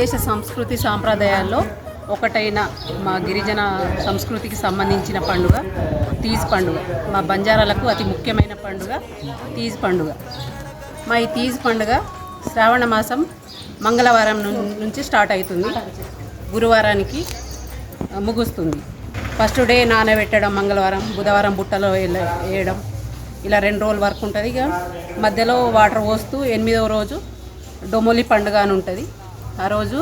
దేశ సంస్కృతి సాంప్రదాయాల్లో ఒకటైన మా గిరిజన సంస్కృతికి సంబంధించిన పండుగ తీజ్ పండుగ. మా బంజారాలకు అతి ముఖ్యమైన పండుగ తీజ్ పండుగ. మా ఈ తీజ్ పండుగ శ్రావణ మాసం మంగళవారం నుంచి స్టార్ట్ అవుతుంది, గురువారానికి ముగుస్తుంది. ఫస్ట్ డే నానబెట్టడం, మంగళవారం బుధవారం బుట్టలో వేయడం, ఇలా 2 రోజుల వరకు ఉంటుంది. ఇక మధ్యలో వాటర్ పోస్తూ 8వ రోజు డొమోలి పండుగ అని ఉంటుంది. ఆ రోజు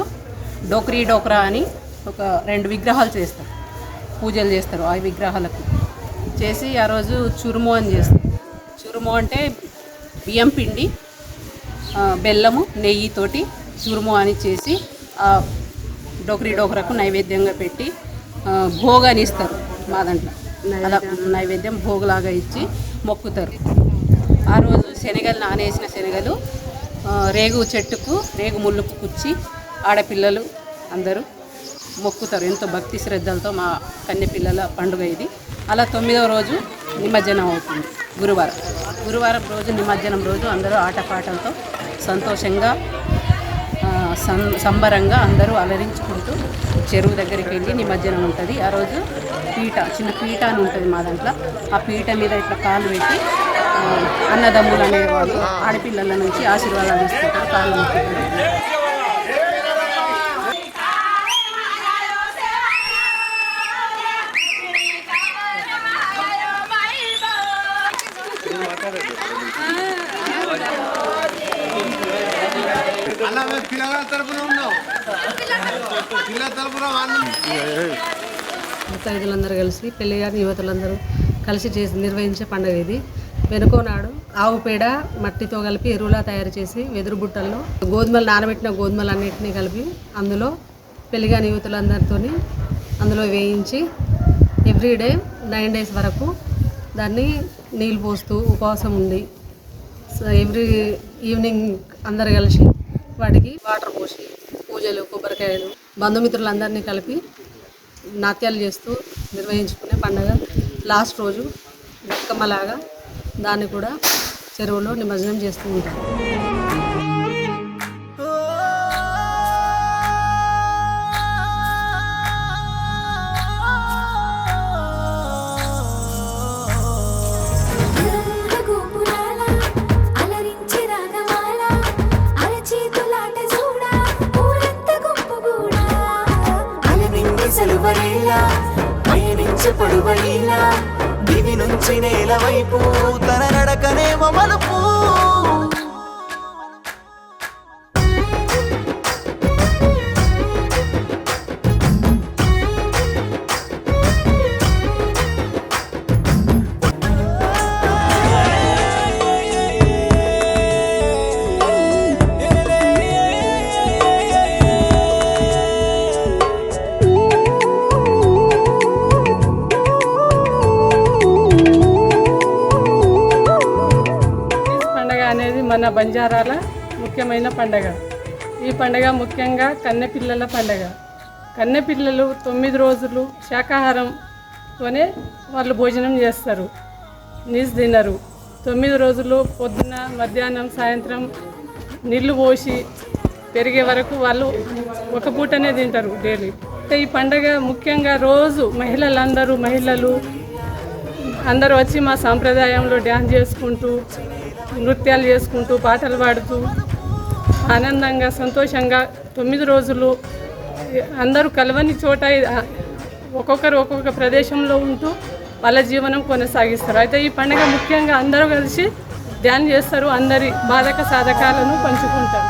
డోక్రా అని ఒక 2 విగ్రహాలు చేస్తారు, పూజలు చేస్తారు. ఆ విగ్రహాలకు చేసి ఆ రోజు చురుము అని చేస్తారు. చురుము అంటే బియ్యం పిండి, బెల్లము, నెయ్యితోటి చురుము అని చేసి ఆ డోక్రాకు నైవేద్యంగా పెట్టి భోగాని ఇస్తారు. మా దాంట్లో అలా నైవేద్యం భోగులాగా ఇచ్చి మొక్కుతారు. ఆ రోజు శనగలు, నానేసిన శనగలు రేగు చెట్టుకు, రేగు ముళ్ళుకు కుచ్చి ఆడపిల్లలు అందరూ మొక్కుతారు. ఎంతో భక్తి శ్రద్ధలతో మా కన్య పిల్లల పండుగ ఇది. అలా 9వ రోజు నిమజ్జనం అవుతుంది. గురువారం రోజు నిమజ్జనం రోజు అందరూ ఆటపాటలతో సంతోషంగా సంబరంగా అందరూ అలరించుకుంటూ చెరువు దగ్గరికి వెళ్ళి నిమజ్జనం ఉంటుంది. ఆ రోజు చిన్న పీట అని ఉంటుంది మా దాంట్లో. ఆ పీట మీద ఇట్లా కాలు పెట్టి అన్నదమ్ములు అనేవాళ్ళు ఆడపిల్లల నుంచి ఆశీర్వాదాలు ఇస్తుంటారు, కాళ్ళు మొక్కుతారు. ముత్తైదులందరూ కలిసి పెళ్ళిగాని యువతులందరూ కలిసి నిర్వహించే పండుగ ఇది. వెనుకోనాడు ఆవు పేడ మట్టితో కలిపి ఎరువులా తయారు చేసి వెదురు బుట్టల్లో గోధుమలు, నానబెట్టిన గోధుమలు అన్నింటినీ కలిపి అందులో పెళ్ళిగాని యువతులందరితో అందులో వేయించి ఎవ్రీడే 9 days వరకు దాన్ని నీళ్ళు పోస్తూ ఉపవాసం ఉండి ఎవ్రీ ఈవినింగ్ అందరు కలిసి వాటికి వాటర్ పోసి పూజలు, కొబ్బరికాయలు, బంధుమిత్రులందరినీ కలిపి నాట్యాలు చేస్తూ నిర్వహించుకునే పండుగ. లాస్ట్ రోజు బతుకమ్మలాగా దాన్ని కూడా చెరువులో నిమజ్జనం చేస్తూ ఉంటారు. పడువైలా దివి నుంచి నేల వైపు తన నడకనే మలుపు. మన బంజారాల ముఖ్యమైన పండగ. ఈ పండగ ముఖ్యంగా కన్నెపిల్లల పండగ. కన్నెపిల్లలు 9 రోజులు శాకాహారంతోనే వాళ్ళు భోజనం చేస్తారు, నీసు తినరు. 9 రోజులు పొద్దున, మధ్యాహ్నం, సాయంత్రం నీళ్లు పోసి పెరిగే వరకు వాళ్ళు ఒక పూటనే తింటారు డైలీ. ఈ పండగ ముఖ్యంగా రోజు మహిళలు అందరూ వచ్చి మా సాంప్రదాయంలో డ్యాన్స్ చేసుకుంటూ, నృత్యాలు చేసుకుంటూ, పాటలు పాడుతూ ఆనందంగా సంతోషంగా 9 రోజులు అందరూ కలవని చోట ఒక్కొక్కరు ఒక్కొక్క ప్రదేశంలో ఉంటూ వాళ్ళ జీవనం కొనసాగిస్తారు. అయితే ఈ పండుగ ముఖ్యంగా అందరూ కలిసి ధ్యానం చేస్తారు, అందరి బాధక సాధకాలను పంచుకుంటారు.